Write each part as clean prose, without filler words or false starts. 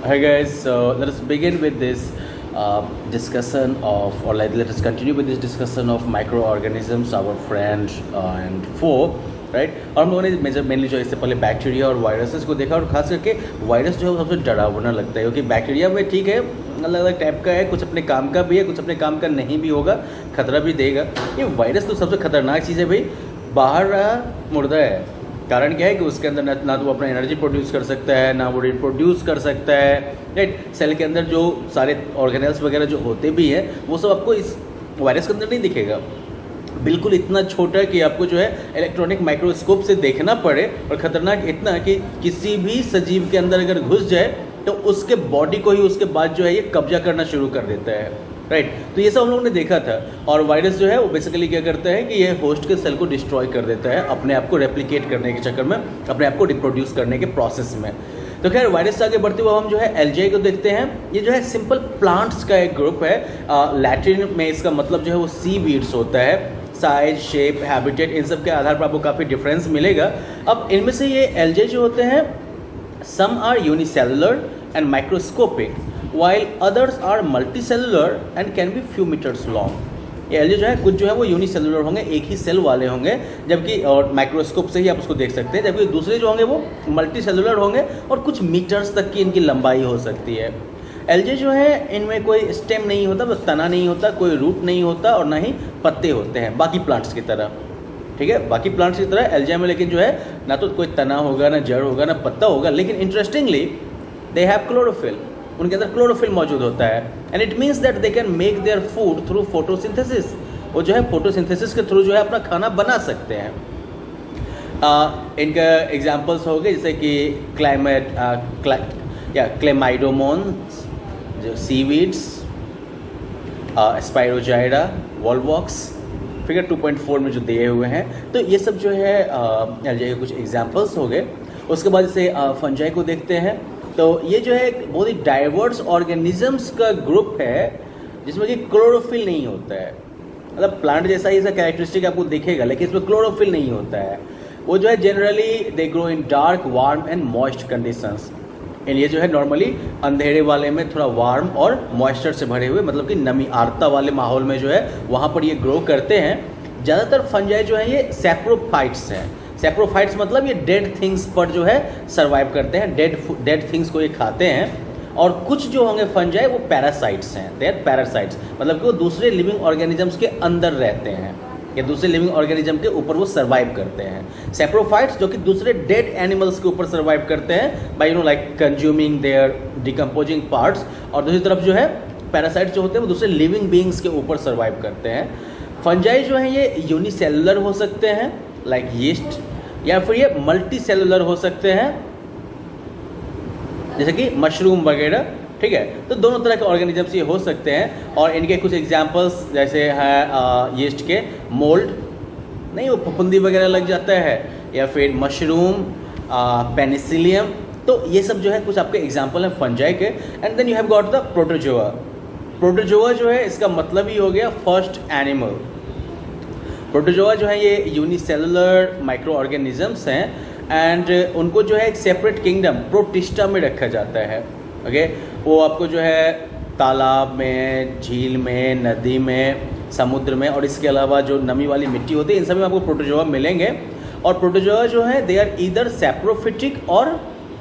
Hi guys, so let us begin with this discussion of, or let us continue with this discussion of microorganisms, our friend and foe, right. और हम लोगों ने mainly जो इससे पहले bacteria और viruses को देखा, और खास करके वायरस जो है वो सबसे डरावना लगता है, क्योंकि बैक्टीरिया में ठीक है अलग अलग टाइप का है, कुछ अपने काम का भी है, कुछ अपने काम का नहीं भी होगा, खतरा भी देगा। ये वायरस तो सबसे खतरनाक चीज़ है भाई, बाहर रहा मुर्दा है। कारण क्या है कि उसके अंदर ना तो वो अपना एनर्जी प्रोड्यूस कर सकता है, ना वो रिप्रोड्यूस कर सकता है, राइट। सेल के अंदर जो सारे ऑर्गेनेल्स वगैरह जो होते भी हैं वो सब आपको इस वायरस के अंदर नहीं दिखेगा। बिल्कुल इतना छोटा कि आपको जो है इलेक्ट्रॉनिक माइक्रोस्कोप से देखना पड़े, और ख़तरनाक इतना कि किसी भी सजीव के अंदर अगर घुस जाए तो उसके बॉडी को ही उसके बाद जो है ये कब्जा करना शुरू कर देता है, राइट। तो ये सब हम लोगों ने देखा था। और वायरस जो है वो बेसिकली क्या करता है कि ये होस्ट के सेल को डिस्ट्रॉय कर देता है, अपने आप को रेप्लिकेट करने के चक्कर में, अपने आप को रिप्रोड्यूस करने के प्रोसेस में। तो खैर वायरस से आगे बढ़ते हुए हम जो है एल्जाई को देखते हैं। ये जो है सिंपल प्लांट्स का एक ग्रुप है। लैटिन में इसका मतलब जो है वो सी वीड्स होता है। साइज, शेप, हैबिटेट, इन सब के आधार पर आपको काफ़ी डिफरेंस मिलेगा। अब इनमें से ये एल्जाई जो होते हैं, some are unicellular and microscopic while others are multicellular and can be few meters long। ये एल्जाई जो है कुछ जो है वो यूनिसेलुलर होंगे, एक ही सेल वाले होंगे, जबकि और माइक्रोस्कोप से ही आप उसको देख सकते हैं, जबकि दूसरे जो होंगे वो मल्टीसेलुलर होंगे और कुछ मीटर्स तक की इनकी लंबाई हो सकती है। एल्जाई जो है इनमें कोई स्टेम नहीं होता, बस तना नहीं होता, कोई रूट नहीं होता, और ना ही पत्ते होते हैं बाकी प्लांट्स की तरह, ठीक है। बाकी प्लांट्स की तरह एल्जाई में लेकिन जो है ना तो कोई तना होगा, ना जड़ होगा, ना पत्ता होगा, लेकिन इंटरेस्टिंगली दे हैव क्लोरोफिल। उनके अंदर क्लोरोफिल मौजूद होता है। And it means that they can make their food through photosynthesis. वो जो है फोटोसिंथेसिस के थ्रू जो है अपना खाना बना सकते हैं। इनका एग्जांपल्स हो गए जैसे कि क्लेमाइडोमोन्स, जो सीवीड्स, स्पाइरोजाइडा, वॉलवॉक्स, फिगर 2.4 में जो दिए हुए हैं। तो ये सब जो है एल्जाई के कुछ एग्जांपल्स हो गए। उसके बाद जैसे फंजाई को देखते हैं, तो ये जो है एक बहुत ही डाइवर्स ऑर्गेनिजम्स का ग्रुप है जिसमें कि क्लोरोफिल नहीं होता है। मतलब प्लांट जैसा ही कैरेक्टरिस्टिक आपको दिखेगा, लेकिन इसमें क्लोरोफिल नहीं होता है। वो जो है generally they grow in dark, warm and moist conditions. ये जो है नॉर्मली अंधेरे वाले में थोड़ा वार्म और मॉइस्चर से भरे हुए, मतलब कि नमी आर्द्रता वाले माहौल में जो है वहाँ पर ये ग्रो करते हैं। ज़्यादातर फंजाई जो है ये सैप्रोफाइट्स हैं। सैप्रोफाइट्स मतलब ये डेड थिंग्स पर जो है सर्वाइव करते हैं, डेड थिंग्स को ये खाते हैं। और कुछ जो होंगे फंजाई वो पैरासाइट्स हैं, दे आर पैरासाइट्स, मतलब कि वो दूसरे लिविंग ऑर्गेनिजम्स के अंदर रहते हैं या दूसरे लिविंग ऑर्गेनिज्म के ऊपर वो सर्वाइव करते हैं। सैप्रोफाइट्स जो कि दूसरे डेड एनिमल्स के ऊपर सर्वाइव करते हैं by like consuming their decomposing parts, और दूसरी तरफ जो है पैरासाइट्स जो होते हैं वो दूसरे लिविंग बींग्स के ऊपर सर्वाइव करते हैं। फंजाई जो है ये यूनिसेलुलर हो सकते हैं लाइक यीस्ट, या फिर ये मल्टी सेलुलर हो सकते हैं जैसे कि मशरूम वगैरह, ठीक है। तो दोनों तरह के ऑर्गेनिजम्स ये हो सकते हैं। और इनके कुछ एग्जांपल्स जैसे है यीस्ट के मोल्ड, नहीं वो फफूंदी वगैरह लग जाता है, या फिर मशरूम, पेनिसिलियम। तो ये सब जो है कुछ आपके एग्जांपल हैं फंजाई के। And then you have got the protozoa. Protozoa जो है इसका मतलब ही हो गया फर्स्ट एनिमल। प्रोटोजोआ जो है ये यूनिसेलुलर माइक्रो ऑर्गेनिजम्स हैं, एंड उनको जो है एक सेपरेट किंगडम प्रोटिस्टा में रखा जाता है। ओके, वो आपको जो है तालाब में, झील में, नदी में, समुद्र में, और इसके अलावा जो नमी वाली मिट्टी होती है इन सब में आपको प्रोटोजोआ मिलेंगे। और प्रोटोजोआ जो है दे आर ईदर सैप्रोफिटिक और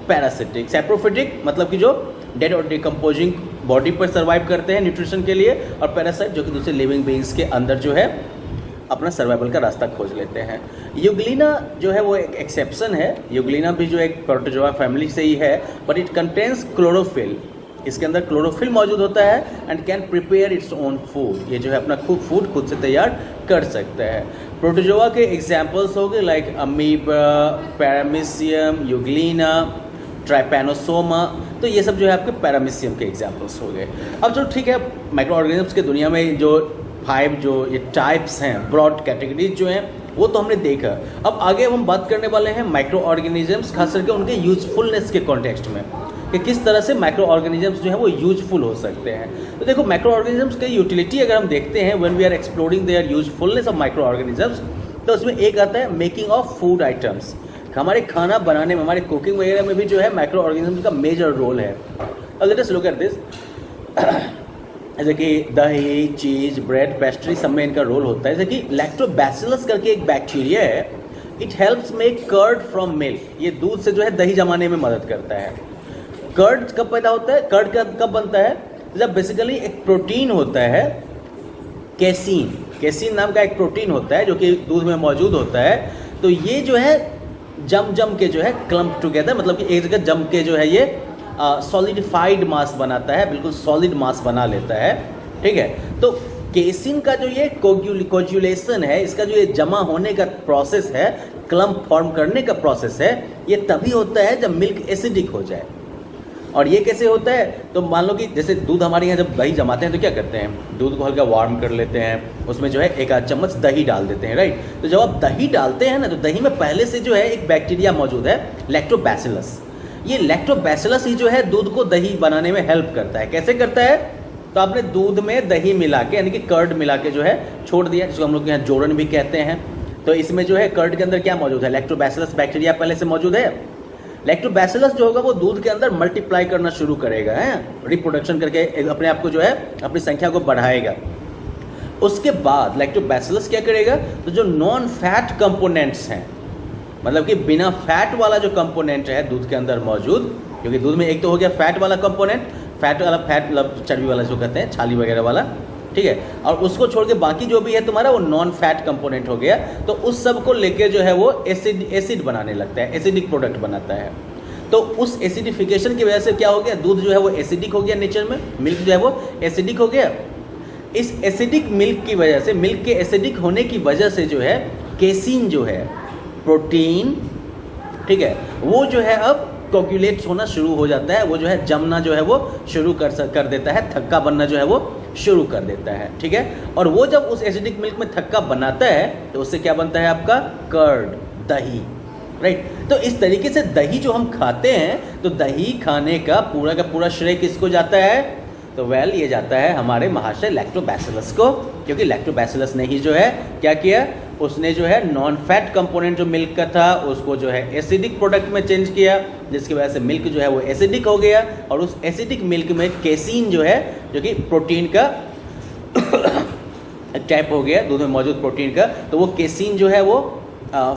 पैरासिटिक। सैप्रोफिटिक मतलब कि जो डेड और डिकम्पोजिंग बॉडी पर सर्वाइव करते हैं न्यूट्रिशन के लिए, और पैरासाइट जो कि दूसरे लिविंग बीइंग्स के अंदर जो है अपना सर्वाइवल का रास्ता खोज लेते हैं। यूग्लिना जो है वो एक एक्सेप्शन है। यूग्लिना भी जो एक प्रोटोजोआ फैमिली से ही है, बट इट कंटेन्स क्लोरोफिल। इसके अंदर क्लोरोफिल मौजूद होता है and can prepare its own food. ये जो है अपना फूड खुद से तैयार कर सकता है। प्रोटोजोआ के एग्जाम्पल्स हो गए like amoeba, paramecium, Euglena, trypanosoma. तो ये सब जो है आपके पैरामीशियम के एग्जाम्पल्स हो गए। अब जो ठीक है माइक्रो ऑर्गेनिजम्स की दुनिया में जो 5 जो ये टाइप्स हैं, ब्रॉड कैटेगरीज जो हैं, वो तो हमने देखा। अब आगे हम बात करने वाले हैं माइक्रो ऑर्गेनिजम्स, खास करके उनके यूजफुलनेस के कॉन्टेक्स्ट में, कि किस तरह से माइक्रो ऑर्गेनिजम्स जो है वो यूजफुल हो सकते हैं। तो देखो माइक्रो ऑर्गेनिजम्स की यूटिलिटी अगर हम देखते हैं when we are exploring their usefulness of micro organisms, तो उसमें एक आता है मेकिंग ऑफ फूड आइटम्स। हमारे खाना बनाने में, हमारे कुकिंग वगैरह में भी जो है माइक्रो ऑर्गेनिज्म का मेजर रोल है। Let us look at this. जैसे कि दही, चीज, ब्रेड, पेस्ट्री, सब में इनका रोल होता है। जैसे कि लैक्टोबैसिलस करके एक बैक्टीरिया है, it helps make curd from milk. ये दूध से जो है दही जमाने में मदद करता है। कर्ड कब पैदा होता है, कर्ड कब बनता है, जब बेसिकली एक प्रोटीन होता है कैसीन, कैसीन नाम का एक प्रोटीन होता है जो कि दूध में मौजूद होता है। तो ये जो है जम के जो है क्लम्प टुगेदर, मतलब कि एक जगह जम के जो है ये सॉलिडिफाइड मास बनाता है, बिल्कुल सॉलिड मास बना लेता है। ठीक है, तो केसिन का जो ये कोजुलेशन है, इसका जो ये जमा होने का प्रोसेस है, क्लम्प फॉर्म करने का प्रोसेस है, ये तभी होता है जब मिल्क एसिडिक हो जाए। और ये कैसे होता है, तो मान लो कि जैसे दूध हमारे यहाँ जब दही जमाते हैं तो क्या करते हैं, दूध को हल्का वार्म कर लेते हैं, उसमें जो है एक आध चम्मच दही डाल देते हैं, राइट। तो जब आप दही डालते हैं ना, तो दही में पहले से जो है एक बैक्टीरिया मौजूद है, लैक्टोबैसिलस। ये लैक्टोबैसिलस ही जो है दूध को दही बनाने में हेल्प करता है। कैसे करता है, तो आपने दूध में दही मिला के, यानी कि कर्ड मिला के जो है छोड़ दिया, जिसको हम लोग यहाँ जोड़न भी कहते हैं। तो इसमें जो है कर्ड के अंदर क्या मौजूद है, लैक्टोबैसिलस बैक्टीरिया पहले से मौजूद है। लैक्टोबैसिलस जो होगा वो दूध के अंदर मल्टीप्लाई करना शुरू करेगा, है रिप्रोडक्शन करके अपने आप को जो है अपनी संख्या को बढ़ाएगा। उसके बाद लैक्टोबैसिलस क्या करेगा, तो जो नॉन फैट कंपोनेंट्स हैं, मतलब कि बिना फैट वाला जो कंपोनेंट है दूध के अंदर मौजूद, क्योंकि दूध में एक तो हो गया फैट वाला कंपोनेंट, फैट मतलब चर्बी वाला जो कहते हैं, छाली वगैरह वाला, ठीक है, और उसको छोड़ के बाकी जो भी है तुम्हारा वो नॉन फैट कंपोनेंट हो गया। तो उस सब को लेके जो है वो एसिड बनाने लगता है, एसिडिक प्रोडक्ट बनाता है। तो उस एसिडिफिकेशन की वजह से क्या हो गया, दूध जो है वो एसिडिक हो गया, नेचर में मिल्क जो है वो एसिडिक हो गया। इस एसिडिक मिल्क की वजह से, मिल्क के एसिडिक होने की वजह से जो है केसिन जो है प्रोटीन, ठीक है, वो जो है अब कोगुलेट होना शुरू हो जाता है, वो जो है जमना जो है वो शुरू कर देता है, थक्का बनना जो है वो शुरू कर देता है। ठीक है, और वो जब उस एसिडिक मिल्क में थक्का बनाता है तो उससे क्या बनता है आपका कर्ड, दही, राइट। तो इस तरीके से दही जो हम खाते हैं, तो दही खाने का पूरा श्रेय किसको जाता है, तो वेल ये जाता है हमारे महाशय लैक्टोबैसिलस को, क्योंकि लैक्टोबैसिलस ने ही जो है क्या किया, उसने जो है नॉन फैट कंपोनेंट जो मिल्क का था उसको जो है एसिडिक प्रोडक्ट में चेंज किया, जिसकी वजह से मिल्क जो है वो एसिडिक हो गया। और उस एसिडिक मिल्क में केसिन जो है, जो कि प्रोटीन का टाइप हो गया, दूध में मौजूद प्रोटीन का, तो वो केसिन जो है वो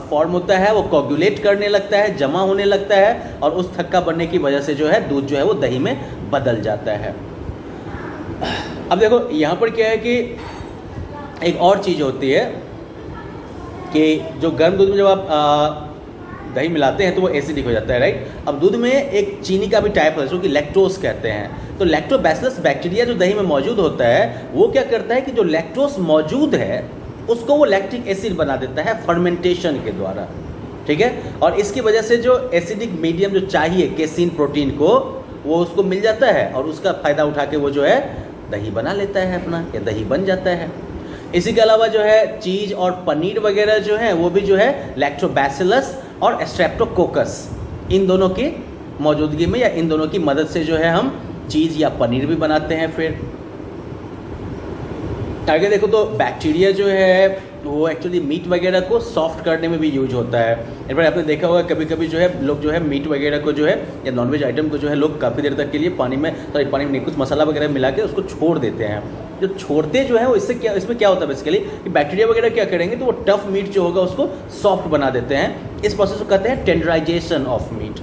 फॉर्म होता है, वो कोगुलेट करने लगता है, जमा होने लगता है, और उस थक्का बनने की वजह से जो है दूध जो है वो दही में बदल जाता है। अब देखो यहाँ पर क्या है कि एक और चीज़ होती है कि जो गर्म दूध में जब आप दही मिलाते हैं तो वो एसिडिक हो जाता है, राइट। अब दूध में एक चीनी का भी टाइप है, जो कि लैक्टोस कहते हैं। तो लैक्टोबैसिलस बैक्टीरिया जो दही में मौजूद होता है, वो क्या करता है कि जो लैक्टोस मौजूद है उसको वो लैक्टिक एसिड बना देता है फर्मेंटेशन के द्वारा, ठीक है। और इसकी वजह से जो एसिडिक मीडियम जो चाहिए केसिन प्रोटीन को, वो उसको मिल जाता है, और उसका फ़ायदा उठा के वो जो है दही बना लेता है अपना, या दही बन जाता है। इसी के अलावा जो है चीज़ और पनीर वगैरह जो है वो भी जो है लैक्टोबैसिलस और स्ट्रेप्टोकोकस, इन दोनों की मौजूदगी में या इन दोनों की मदद से जो है हम चीज़ या पनीर भी बनाते हैं। फिर आगे देखो तो बैक्टीरिया जो है वो एक्चुअली मीट वगैरह को सॉफ्ट करने में भी यूज होता है। इन पर आपने देखा होगा कभी कभी जो है लोग जो है मीट वगैरह को जो है या नॉनवेज आइटम को जो है लोग काफ़ी देर तक के लिए पानी में नहीं, कुछ मसाला वगैरह मिला के उसको छोड़ देते हैं। जो छोड़ते जो है वो इसमें क्या होता है बेसिकली कि बैक्टीरिया वगैरह क्या करेंगे, तो वो टफ मीट जो होगा उसको सॉफ्ट बना देते हैं। इस प्रोसेस को कहते हैं टेंडराइजेशन ऑफ मीट।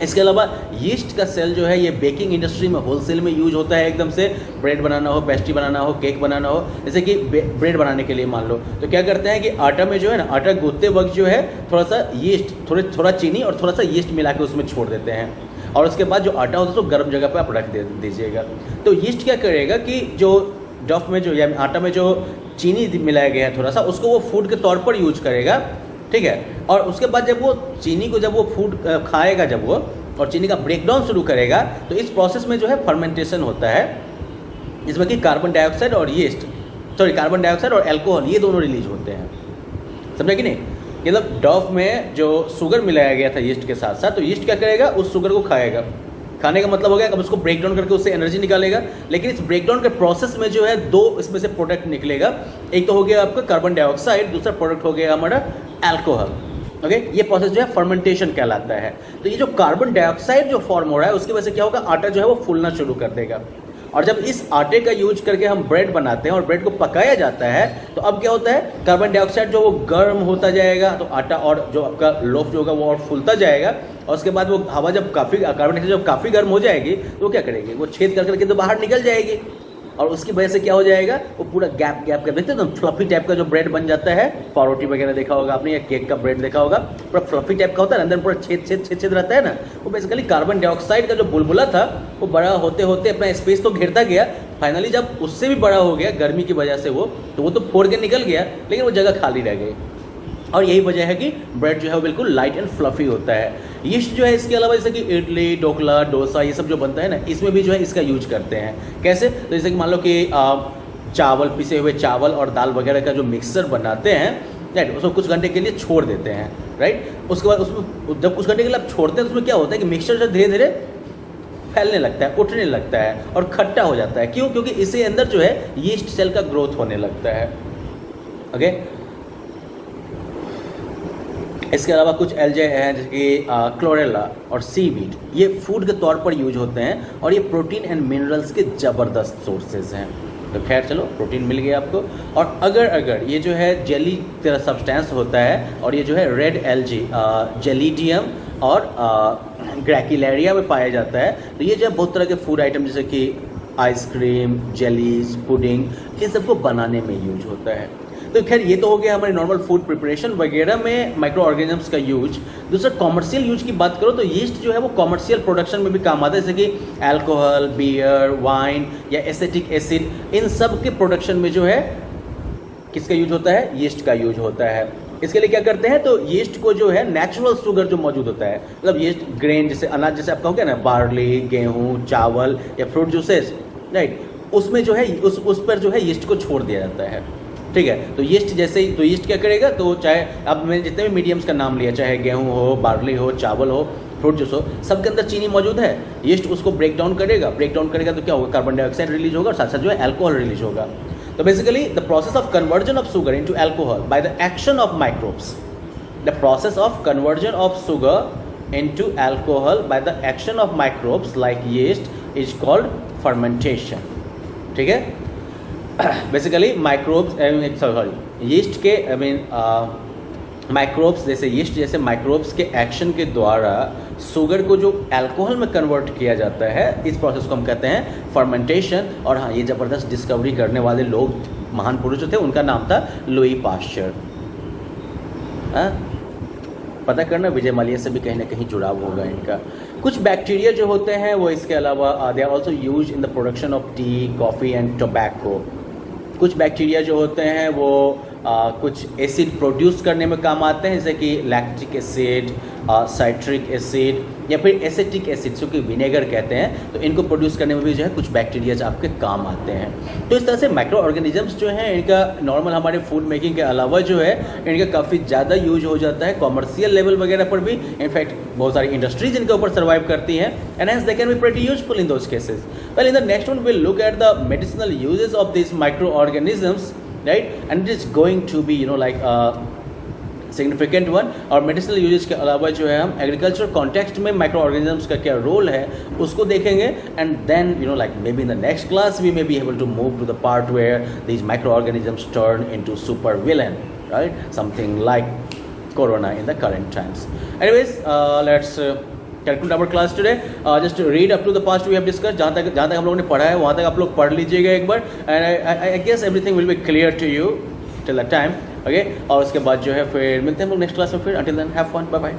इसके अलावा यीस्ट का सेल जो है ये बेकिंग इंडस्ट्री में होलसेल में यूज होता है, एकदम से ब्रेड बनाना हो, पेस्ट्री बनाना हो, केक बनाना हो। जैसे कि ब्रेड बनाने के लिए मान लो तो क्या करते हैं कि आटा में जो है ना, आटा गूंथते वक्त जो है थोड़ा सा यीस्ट, थोड़ा चीनी और थोड़ा सा यीस्ट मिला के उसमें छोड़ देते हैं, और उसके बाद जो आटा होता है उसको गर्म जगह पर आप रख दीजिएगा। तो यीस्ट क्या करेगा कि जो डफ में जो या आटा में जो चीनी मिलाया गया है थोड़ा सा, उसको वो फूड के तौर पर यूज करेगा, ठीक है। और उसके बाद जब वो चीनी को जब वो फूड खाएगा, जब वो और चीनी का ब्रेकडाउन शुरू करेगा, तो इस प्रोसेस में जो है फर्मेंटेशन होता है, जिसमें कि कार्बन डाइऑक्साइड और एल्कोहल ये दोनों रिलीज होते हैं, समझा कि नहीं। मतलब डफ में जो शुगर मिलाया गया था यीस्ट के साथ साथ, तो यीस्ट क्या करेगा, उस शुगर को खाएगा। खाने का मतलब हो गया अब उसको ब्रेक डाउन करके उससे एनर्जी निकालेगा। लेकिन इस ब्रेक डाउन के प्रोसेस में जो है दो इसमें से प्रोडक्ट निकलेगा, एक तो हो गया आपका कार्बन डाइऑक्साइड, दूसरा प्रोडक्ट हो गया हमारा एल्कोहल। ओके ये प्रोसेस जो है फर्मेंटेशन कहलाता है। तो ये जो कार्बन डाइऑक्साइड जो फॉर्म हो रहा है उसकी वजह से क्या होगा, आटा जो है वो फूलना शुरू कर देगा। और जब इस आटे का यूज करके हम ब्रेड बनाते हैं और ब्रेड को पकाया जाता है तो अब क्या होता है, कार्बन डाइऑक्साइड जो वो गर्म होता जाएगा तो आटा और जो आपका लोफ जो होगा वो और फूलता जाएगा। और उसके बाद वो हवा जब काफ़ी कार्बन डाइऑक्साइड जब काफ़ी गर्म हो जाएगी तो वो क्या करेगी, वो छेद कर करके तो बाहर निकल जाएगी। और उसकी वजह से क्या हो जाएगा, वो पूरा गैप कर देखते हैं तो फ्लफी टाइप का जो ब्रेड बन जाता है, पावरोटी वगैरह देखा होगा आपने या केक का ब्रेड देखा होगा, पूरा फ्लफी टाइप का होता है, अंदर पूरा छेद रहता है ना। वो बेसिकली कार्बन डाइऑक्साइड का जो बुलबुला था वो बड़ा होते होते अपना स्पेस तो घेरता गया, फाइनली जब उससे भी बड़ा हो गया गर्मी की वजह से वो तो फोड़ के निकल गया, लेकिन वो जगह खाली रह गई। और यही वजह है कि ब्रेड जो है वो बिल्कुल लाइट एंड फ्लफी होता है। यीस्ट जो है इसके अलावा जैसे कि इडली, ढोकला, डोसा ये सब जो बनता है ना, इसमें भी जो है इसका यूज करते हैं। कैसे, तो जैसे कि मान लो कि चावल, पिसे हुए चावल और दाल वगैरह का जो मिक्सचर बनाते हैं, राइट, उसको कुछ घंटे के लिए छोड़ देते हैं, राइट। उसके बाद उसमें जब कुछ घंटे के लिए आप छोड़ते हैं तो उसमें क्या होता है कि मिक्सचर जो धीरे धीरे फैलने लगता है, उठने लगता है और खट्टा हो जाता है। क्यों, क्योंकि इसके अंदर जो है यीस्ट सेल का ग्रोथ होने लगता है। ओके, इसके अलावा कुछ एल्जे हैं जैसे कि क्लोरेला और सीवीड, ये फूड के तौर पर यूज होते हैं और ये प्रोटीन एंड मिनरल्स के ज़बरदस्त सोर्सेज हैं। तो खैर चलो, प्रोटीन मिल गया आपको। और अगर ये जो है जेली तरह सब्सटेंस होता है और ये जो है रेड एल्जी जेलिडियम और ग्रैकिलेरिया में पाया जाता है, तो ये जो है बहुत तरह के फूड आइटम जैसे कि आइसक्रीम, जेलीज, पुडिंग, ये सबको बनाने में यूज होता है। तो खैर ये तो हो गया हमारे नॉर्मल फूड प्रिपरेशन वगैरह में माइक्रो ऑर्गेनिजम्स का यूज। दूसरा कॉमर्शियल यूज की बात करो तो यीस्ट जो है वो कॉमर्शियल प्रोडक्शन में भी काम आता है, जैसे कि अल्कोहल, बियर, वाइन या एसिटिक एसिड, इन सब के प्रोडक्शन में जो है किसका यूज होता है, यीस्ट का यूज होता है। इसके लिए क्या करते हैं, तो यीस्ट को जो है नेचुरल शुगर जो मौजूद होता है, मतलब यीस्ट ग्रेन जैसे अनाज जैसे आपका हो गया ना, बार्ली, गेहूँ, चावल या फ्रूट जूसेस, राइट, उसमें जो है उस पर जो है यीस्ट को छोड़ दिया जाता है। ठीक है, तो यीस्ट जैसे ही, तो यीस्ट क्या करेगा, तो चाहे अब मैंने जितने भी मीडियम्स का नाम लिया, चाहे गेहूं हो, बार्ली हो, चावल हो, फ्रूट जूस हो, सबके अंदर चीनी मौजूद है। यीस्ट उसको ब्रेक डाउन करेगा तो क्या होगा, कार्बन डाइऑक्साइड रिलीज होगा और साथ साथ जो है अल्कोहल रिलीज होगा। तो basically the process of conversion of sugar into alcohol by the action of microbes, the process of conversion of sugar into alcohol by the action of microbes like yeast is called fermentation. ठीक है, basically microbes, sorry yeast के microbes जैसे yeast जैसे microbes के action के द्वारा sugar को जो अल्कोहल में कन्वर्ट किया जाता है, इस प्रोसेस को हम कहते हैं फर्मेंटेशन। और हाँ, ये ज़बरदस्त डिस्कवरी करने वाले लोग, महान पुरुष जो थे, उनका नाम था लुई पाश्चर। पता करना, विजय माल्या से भी कहीं ना कहीं जुड़ाव होगा इनका। कुछ बैक्टीरिया जो होते हैं वो इसके अलावा they are also use in the production of tea, coffee and tobacco. कुछ बैक्टीरिया जो होते हैं वो कुछ एसिड प्रोड्यूस करने में काम आते हैं, जैसे कि लैक्टिक एसिड, साइट्रिक एसिड या फिर एसिटिक एसिड, जो कि विनेगर कहते हैं। तो इनको प्रोड्यूस करने में भी जो है कुछ बैक्टीरियाज आपके काम आते हैं। तो इस तरह से माइक्रो ऑर्गेनिजम्स जो हैं, इनका नॉर्मल हमारे फूड मेकिंग के अलावा जो है इनका काफ़ी ज़्यादा यूज हो जाता है कॉमर्शियल लेवल वगैरह पर भी। इनफैक्ट बहुत सारी इंडस्ट्रीज इनके ऊपर सर्वाइव करती हैं, and hence they can be pretty useful in those cases. Well, in the next one will look at the medicinal uses of this micro organisms, right, and it is going to be like significant one. और medicinal uses के अलावा जो है हम agriculture context में micro organisms का क्या role है उसको देखेंगे। And then like maybe in the next class we may be able to move to the part where these micro organisms turn into super villain, right, something like corona in the current times. Anyways, let's conclude our class today. Just read up to the past we have discussed. जहाँ तक हम लोगों ने पढ़ा है वहाँ तक आप लोग पढ़ लीजिएगा एक बार, and I guess everything will be clear to you till that time. Okay, और उसके बाद जो है फिर मिलते हैं हम लोग नेक्स्ट क्लास में फिर. Until then, have fun, bye bye.